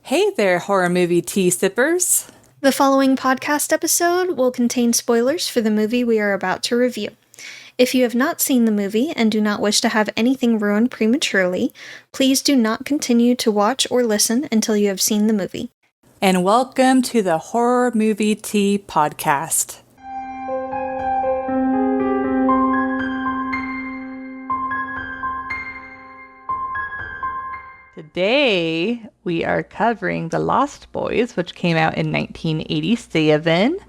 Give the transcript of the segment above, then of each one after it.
Hey there, horror movie tea sippers. The following podcast episode will contain spoilers for the movie we are about to review. If you have not seen the movie and do not wish to have anything ruined prematurely, please do not continue to watch or listen until you have seen the movie. And welcome to the Horror Movie Tea Podcast. Today, we are covering The Lost Boys, which came out in 1987.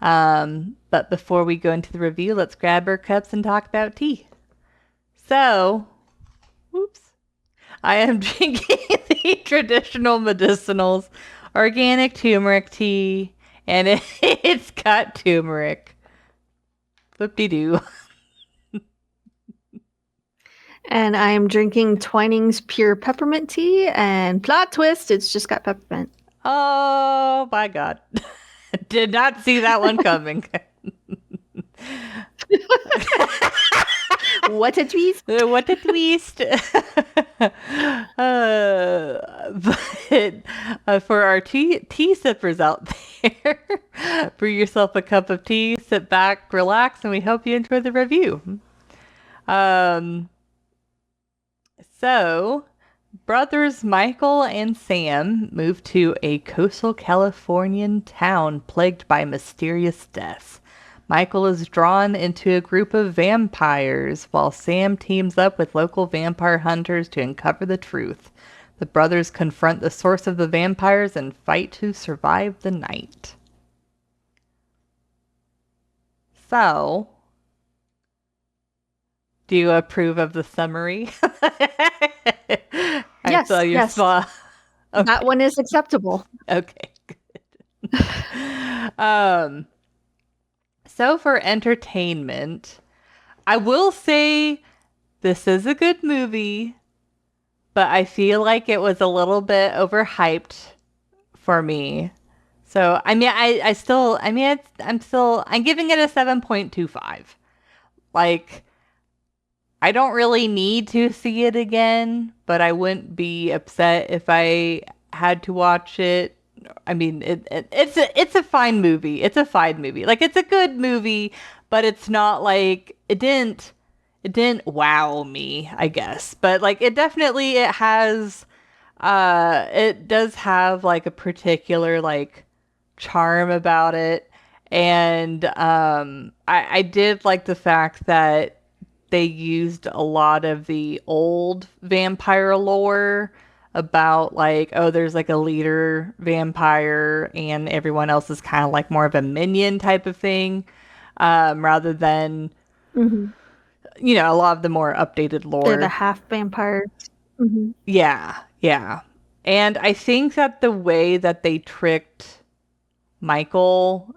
But before we go into the review, let's grab our cups and talk about tea. So, I am drinking the traditional medicinals organic turmeric tea, and it's got turmeric. Flip-de-doo. And I am drinking Twinings Pure Peppermint Tea, and plot twist, it's just got peppermint. Oh my god. Did not see that one coming. What a twist! What a twist. But for our tea sippers out there, brew yourself a cup of tea, sit back, relax, and we hope you enjoy the review. So, brothers Michael and Sam move to a coastal Californian town plagued by mysterious deaths. Michael is drawn into a group of vampires, while Sam teams up with local vampire hunters to uncover the truth. The brothers confront the source of the vampires and fight to survive the night. So, do you approve of the summary? Yes, yes. Okay. That one is acceptable. Okay, good. So for entertainment, I will say this is a good movie, but I feel like it was a little bit overhyped for me. So, I mean, I'm giving it a 7.25. Like, I don't really need to see it again, but I wouldn't be upset if I had to watch it. I mean, it's a fine movie. It's a fine movie. Like, it's a good movie, but it's not like it didn't wow me, I guess. But like it does have like a particular like charm about it. And I did like the fact that they used a lot of the old vampire lore about like, oh, there's like a leader vampire and everyone else is kind of like more of a minion type of thing, rather than, Mm-hmm. a lot of the more updated lore. They're the half vampires. Mm-hmm. Yeah. And I think that the way that they tricked Michael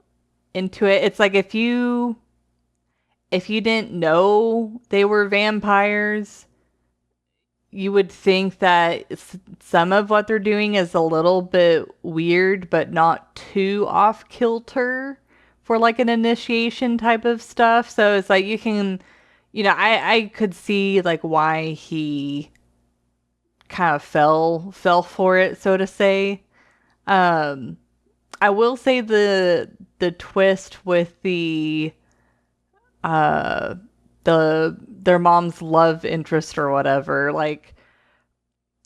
into it, it's like if you didn't know they were vampires, you would think that some of what they're doing is a little bit weird, but not too off kilter for like an initiation type of stuff. So it's like you can, I could see like why he kind of fell for it, so to say. I will say the twist with their mom's love interest or whatever, like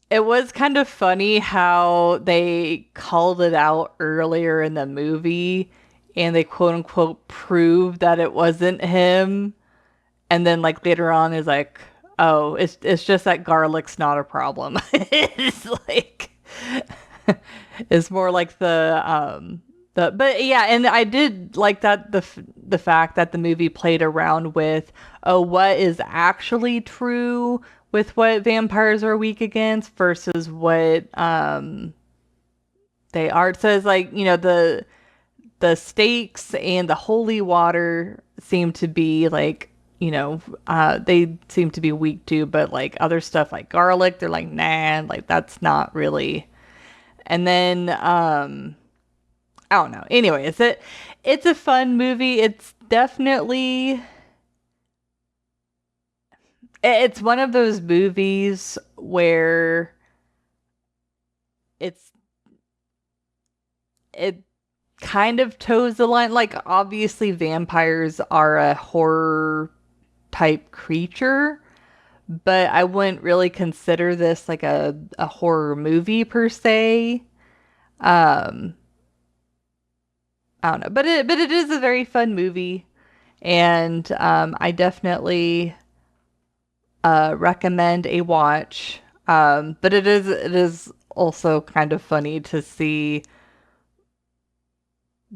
it was kind of funny how they called it out earlier in the movie and they quote unquote proved that it wasn't him, and then like later on is like, oh, it's just that garlic's not a problem. It's like it's more like but yeah, and I did like that the fact that the movie played around with, oh, what is actually true with what vampires are weak against versus what they are. So it's like, the stakes and the holy water seem to be like, they seem to be weak too, but like other stuff like garlic, they're like, nah, like that's not really. And then I don't know. Anyway, it's a fun movie. It's definitely, it's one of those movies where it's it kind of toes the line. Like, obviously, vampires are a horror type creature, but I wouldn't really consider this like a horror movie per se. Um, I don't know, but it is a very fun movie, and I definitely recommend a watch. But it is also kind of funny to see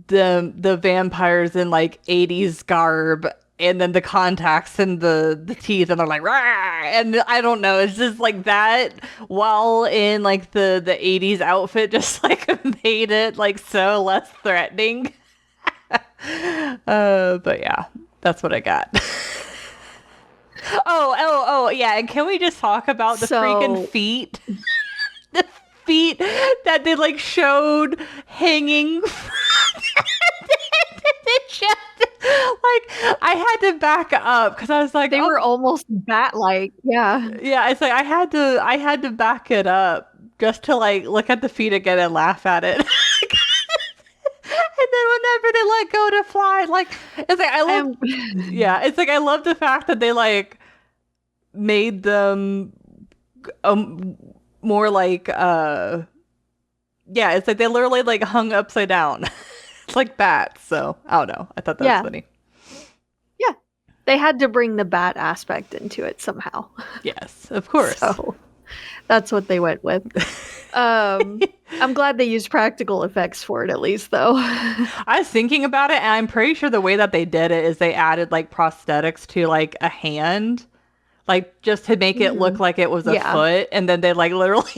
the vampires in like 80s garb, and then the contacts and the teeth, and they're like rah! And I don't know, it's just like that while in like the 80s outfit just like made it like so less threatening. But yeah, that's what I got. Oh, yeah, and can we just talk about the freaking feet? The feet that they like showed hanging the chest. Like, I had to back up because I was like, They were almost bat-like. Yeah. yeah, it's like I had to back it up just to like look at the feet again and laugh at it. And then whenever they let go to fly, like, it's like I love, yeah, it's like I love the fact that they like made them more like yeah, it's like they literally like hung upside down. It's like bats. So I don't know, I thought that was funny. Yeah, they had to bring the bat aspect into it somehow. Yes, of course. So that's what they went with. I'm glad they used practical effects for it at least, though. I was thinking about it, and I'm pretty sure the way that they did it is they added like prosthetics to like a hand, like just to make it look like it was a foot, and then they like literally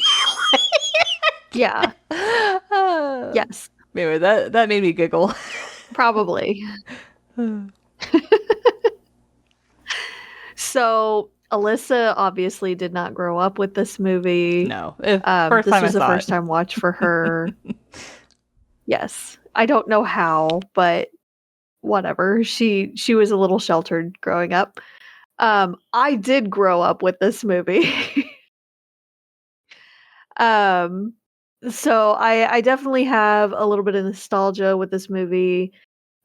yeah. Yes. Anyway, that made me giggle. Probably. So Alyssa obviously did not grow up with this movie. No. This was a first time watch for her. Yes. I don't know how, but whatever. She was a little sheltered growing up. I did grow up with this movie. So I definitely have a little bit of nostalgia with this movie.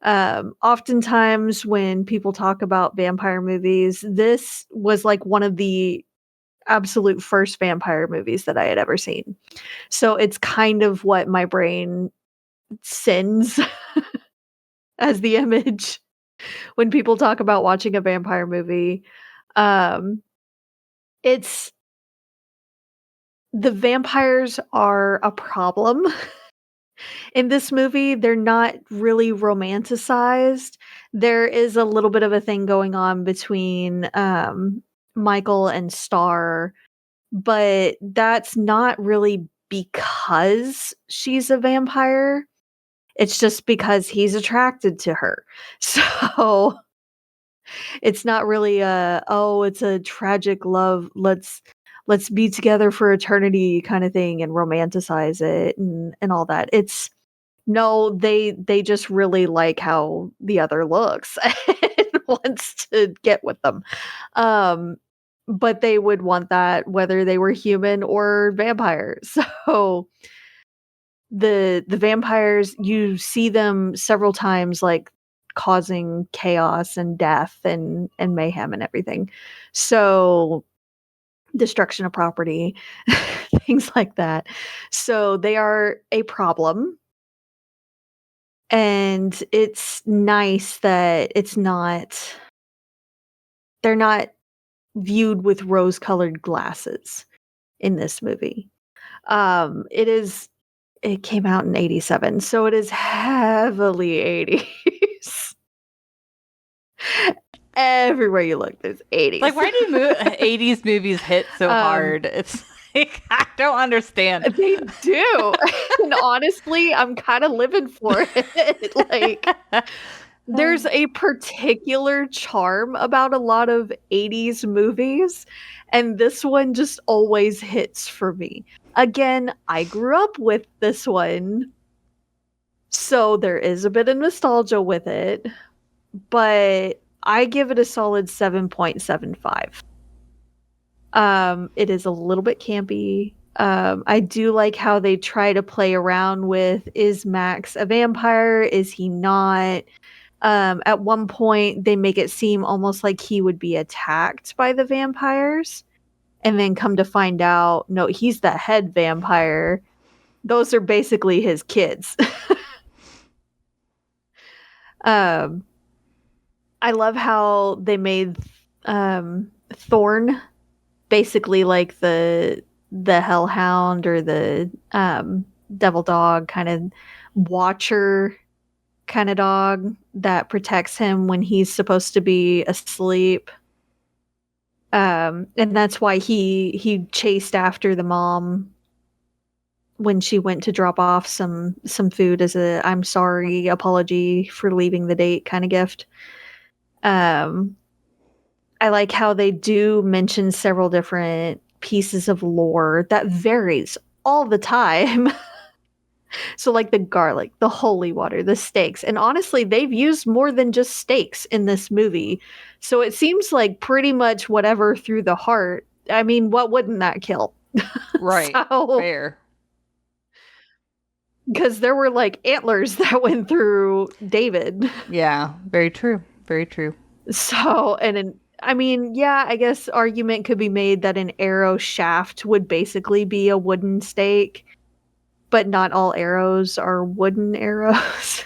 Oftentimes when people talk about vampire movies, this was like one of the absolute first vampire movies that I had ever seen. So it's kind of what my brain sends as the image when people talk about watching a vampire movie. It's the vampires are a problem. In this movie, they're not really romanticized. There is a little bit of a thing going on between Michael and Star, but that's not really because she's a vampire. It's just because he's attracted to her. So it's not really it's a tragic love. Let's be together for eternity kind of thing and romanticize it and all that. It's no, they just really like how the other looks and wants to get with them. But they would want that whether they were human or vampire. So the vampires, you see them several times like causing chaos and death and mayhem and everything. So destruction of property, things like that. So they are a problem. And it's nice that they're not viewed with rose-colored glasses in this movie. It came out in 87, so it is heavily 80s. Everywhere you look, there's 80s. Like, why do 80s movies hit so hard? It's like, I don't understand. They do. And honestly, I'm kind of living for it. Like, there's a particular charm about a lot of 80s movies, and this one just always hits for me. Again, I grew up with this one, so there is a bit of nostalgia with it, but I give it a solid 7.75. It is a little bit campy. I do like how they try to play around with, is Max a vampire? Is he not? At one point, they make it seem almost like he would be attacked by the vampires. And then come to find out, no, he's the head vampire. Those are basically his kids. um, I love how they made Thorn basically like the hellhound or the devil dog kind of watcher kind of dog that protects him when he's supposed to be asleep. And that's why he chased after the mom when she went to drop off some food as a I'm sorry apology for leaving the date kind of gift. I like how they do mention several different pieces of lore that varies all the time. So like the garlic, the holy water, the stakes. And honestly, they've used more than just stakes in this movie. So it seems like pretty much whatever through the heart. I mean, what wouldn't that kill? Right. So, Fair. because there were like antlers that went through David. Yeah. Very true. Very true. So, I mean, yeah, I guess argument could be made that an arrow shaft would basically be a wooden stake, but not all arrows are wooden arrows.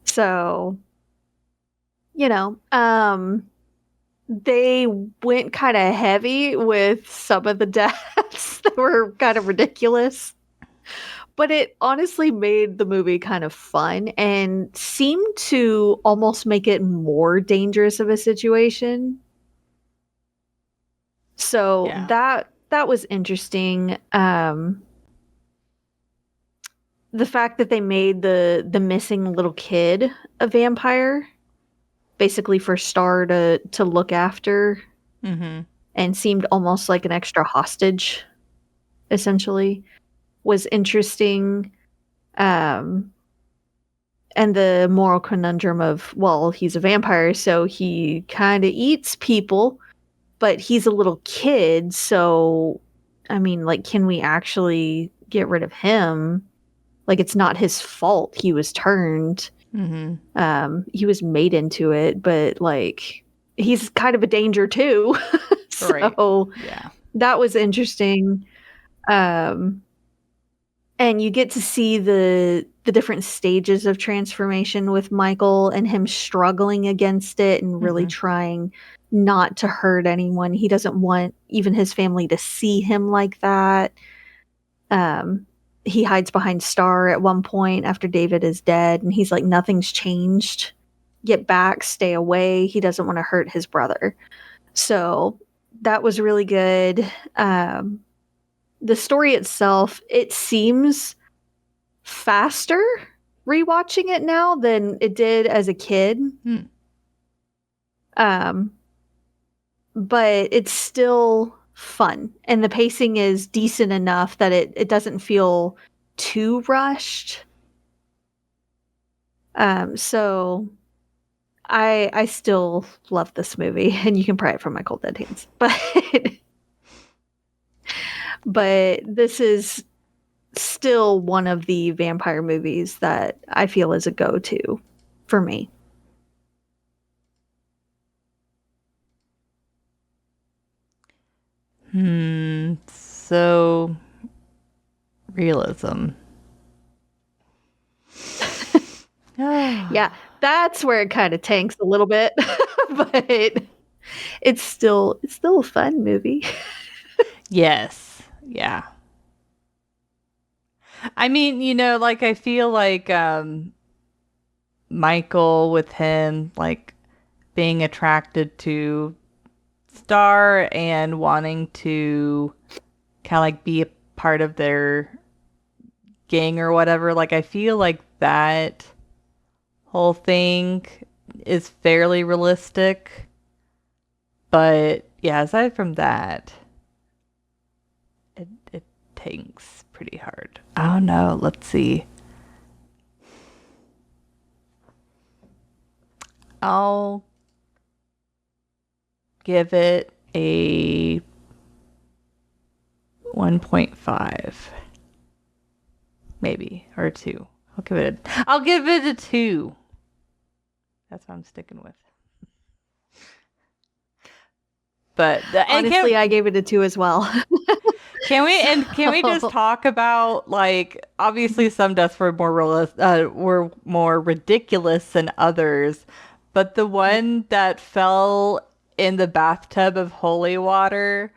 So, they went kind of heavy with some of the deaths that were kind of ridiculous. But it honestly made the movie kind of fun and seemed to almost make it more dangerous of a situation. So Yeah. that was interesting. The fact that they made the missing little kid a vampire, basically for Star to look after, Mm-hmm. and seemed almost like an extra hostage, essentially, was interesting. And the moral conundrum of, well, he's a vampire, so he kind of eats people, but he's a little kid, so I mean, like, can we actually get rid of him? Like, it's not his fault he was turned. Mm-hmm. He was made into it, but like, he's kind of a danger too. Right. So Yeah. that was interesting. And you get to see the different stages of transformation with Michael and him struggling against it and really trying not to hurt anyone. He doesn't want even his family to see him like that. He hides behind Star at one point after David is dead, and he's like, nothing's changed. Get back, stay away. He doesn't want to hurt his brother. So that was really good. The story itself, it seems faster rewatching it now than it did as a kid. But it's still fun, and the pacing is decent enough that it doesn't feel too rushed. So I still love this movie, and you can pry it from my cold dead hands. But this is still one of the vampire movies that I feel is a go-to for me. So realism. Yeah, that's where it kind of tanks a little bit, but it's still a fun movie. Yes. Yeah. I mean, like I feel like Michael with him like being attracted to Star and wanting to kind of like be a part of their gang or whatever. Like I feel like that whole thing is fairly realistic. But yeah, aside from that, it tanks pretty hard. I don't know. Let's see. I'll give it a 1.5. Maybe. Or a 2. I'll give it a 2. That's what I'm sticking with. But honestly, I gave it a 2 as well. Can we just talk about, like, obviously some deaths were more ridiculous than others, but the one that fell in the bathtub of holy water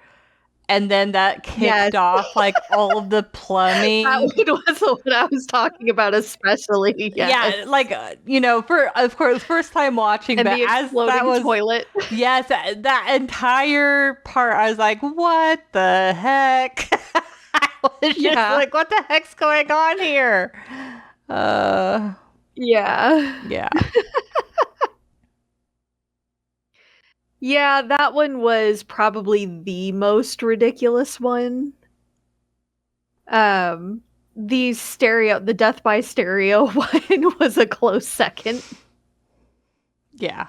and then that kicked off like all of the plumbing. That was what I was talking about, especially. Yes. Yeah, like of course, first time watching, and but the as exploding that was toilet. Yes, that entire part, I was like, what the heck? I was just like, what the heck's going on here? Yeah. Yeah. Yeah, that one was probably the most ridiculous one. The death by stereo one was a close second. Yeah.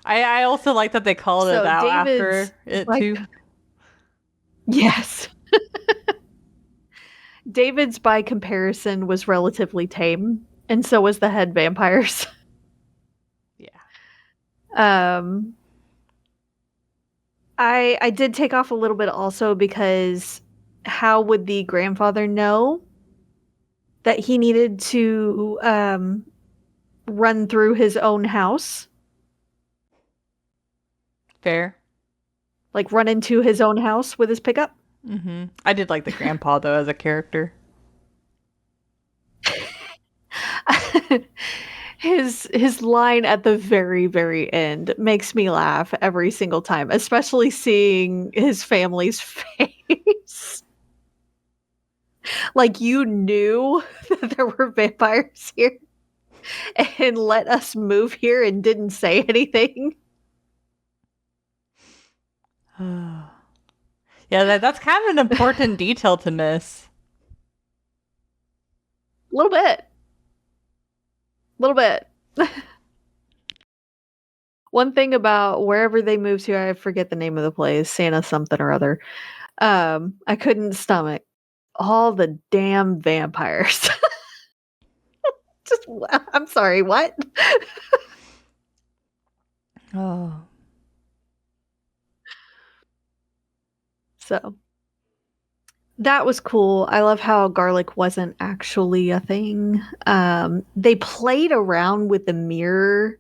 I also like that they called it out after it too. Yes. David's, by comparison, was relatively tame, and so was the head vampires. Yeah. I did take off a little bit also because how would the grandfather know that he needed to run through his own house? Fair. Like run into his own house with his pickup? Mm-hmm. I did like the grandpa, though, as a character. His line at the very, very end makes me laugh every single time, especially seeing his family's face. Like, you knew that there were vampires here and let us move here and didn't say anything. Yeah, that's kind of an important detail to miss. A little bit. One thing about wherever they moved to, I forget the name of the place, Santa something or other. I couldn't stomach all the damn vampires. I'm sorry, what? Oh. So that was cool. I love how garlic wasn't actually a thing. They played around with the mirror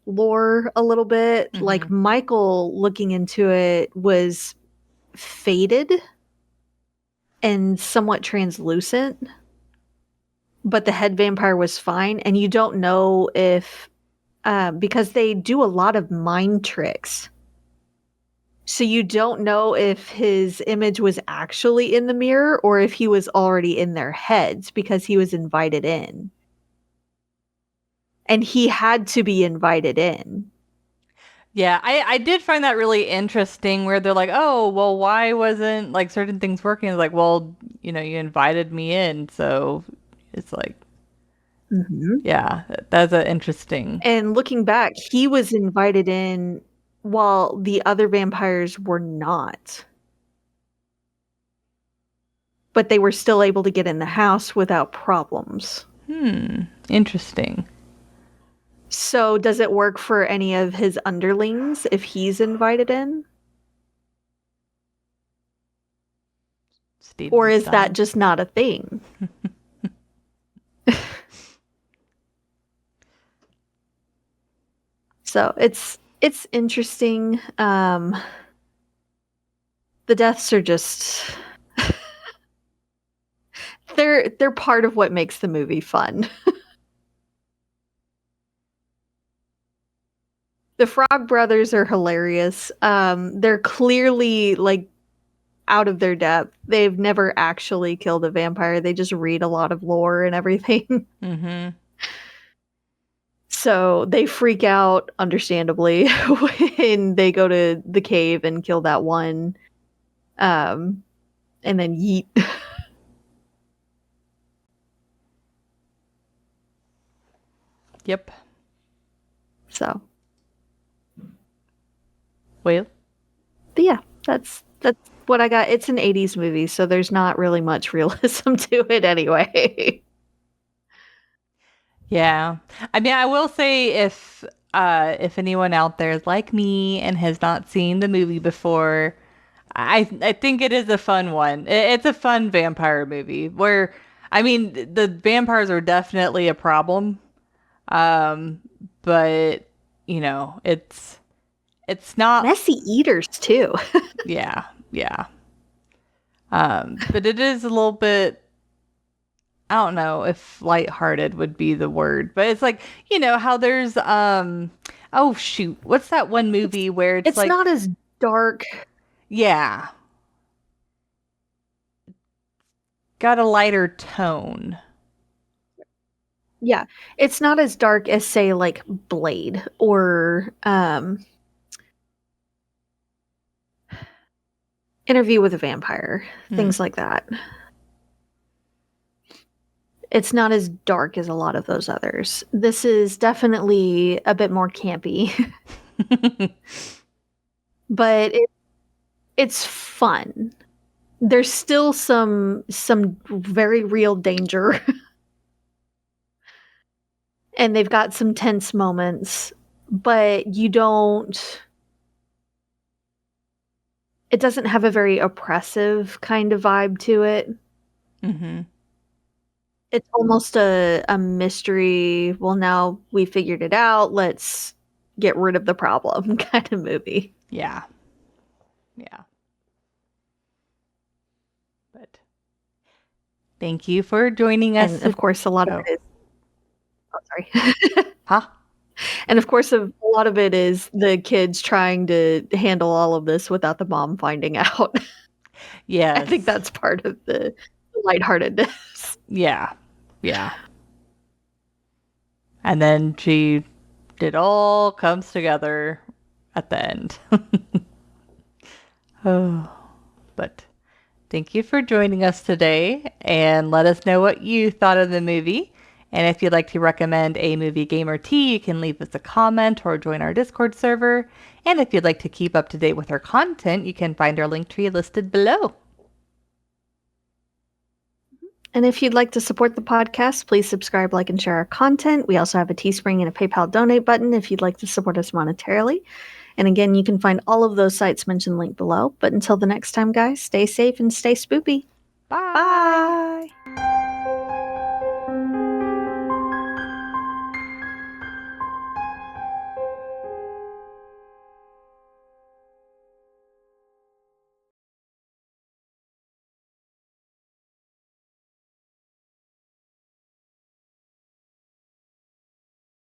lore a little bit. Mm-hmm. Like Michael, looking into it, was faded and somewhat translucent, but the head vampire was fine. And you don't know if because they do a lot of mind tricks. So you don't know if his image was actually in the mirror or if he was already in their heads because he was invited in. And he had to be invited in. Yeah, I did find that really interesting where they're like, oh, well, why wasn't like certain things working? It's like, well, you invited me in. So it's like, yeah, that's an interesting. And looking back, he was invited in while the other vampires were not. But they were still able to get in the house without problems. Interesting. So does it work for any of his underlings if he's invited in? Or is that just not a thing? So it's interesting. The deaths are just they're part of what makes the movie fun. The Frog Brothers are hilarious. They're clearly like out of their depth. They've never actually killed a vampire. They just read a lot of lore and everything. Mm-hmm. So they freak out, understandably, when they go to the cave and kill that one. And then yeet. Yep. So. Well. But yeah, that's what I got. It's an 80s movie, so there's not really much realism to it anyway. Yeah. I mean, I will say if anyone out there is like me and has not seen the movie before, I think it is a fun one. It's a fun vampire movie where I mean, the vampires are definitely a problem. Um, but you know, it's not Messy eaters too. yeah, yeah. But it is a little bit I don't know if lighthearted would be the word, but it's like, you know, how there's oh shoot, what's that one movie where it's It's like not as dark. yeah, got a lighter tone. Yeah, it's not as dark as say like Blade or Interview with a Vampire, things like that. It's not as dark as a lot of those others. This is definitely a bit more campy, but it's fun. There's still some very real danger. And they've got some tense moments, but it doesn't have a very oppressive kind of vibe to it. Mm-hmm. It's almost a mystery. Well, now we figured it out. Let's get rid of the problem kind of movie. Yeah. Yeah. But thank you for joining us. And of course, a lot of it is. Oh, sorry. Huh? And of course, a lot of it is the kids trying to handle all of this without the mom finding out. Yes. I think that's part of the lightheartedness. Yeah. Yeah. And then it all comes together at the end. Oh, but thank you for joining us today and let us know what you thought of the movie. And if you'd like to recommend a movie, game, or tea, you can leave us a comment or join our Discord server. And if you'd like to keep up to date with our content, you can find our link tree listed below. And if you'd like to support the podcast, please subscribe, like, and share our content. We also have a Teespring and a PayPal donate button if you'd like to support us monetarily. And again, you can find all of those sites mentioned linked below. But until the next time, guys, stay safe and stay spoopy. Bye. Bye.